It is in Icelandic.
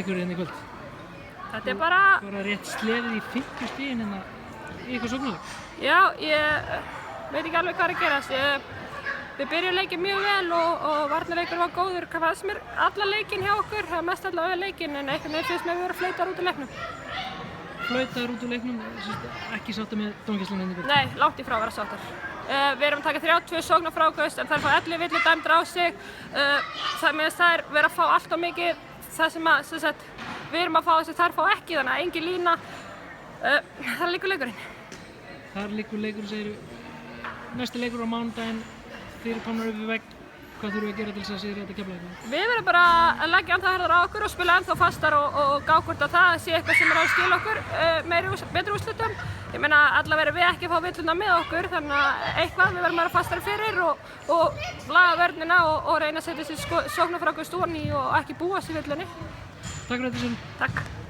ykkur hérna í kvöld? Þetta bara... Bara rétt sleðið í 50 stigin hérna í ykkur sóknarleik? Já, ég veit ekki alveg hvað er að gerast. Við byrjum leikinn mjög vel og varnarleikur var góður. Hvað fannst mér alla leikinn hjá okkur, það var mest allavega leikinn, en einhvern veginn finnst mér að vera flautar út úr leiknum. Flautar út úr leiknum, ekki sáttar með dómgæsluna hérna í kvöld? Nei, langt í frá að vera sáttar. Við erum að taka 32 sóknarfráköst en þær fá 11 villu dæmdir á sig. Það er verið að fá allt of mikið það sem við erum að fá þess að þær fá ekki, þannig að engin lína. Þar liggur leikurinn. Þar liggur leikurinn, segiru. Næsti leikur á mánudaginn, þið eru komnar upp í vegg. Hvað þurfum við að gera til þess að sigra þetta Keflavík? Við verðum bara að leggja ennþá harðar á okkur og spila ennþá fastar og gá hvort að það sé eitthvað sem er að skila okkur betri úrslitum. Ég meina allavega við ekki að fá villuna með okkur, þannig að eitthvað við verðum að vera fastari fyrir og laga vörnina og reyna að setja sér sóknarfráköst ofan í og ekki búa sér villunni. Takk fyrir þetta, Sunna. Takk.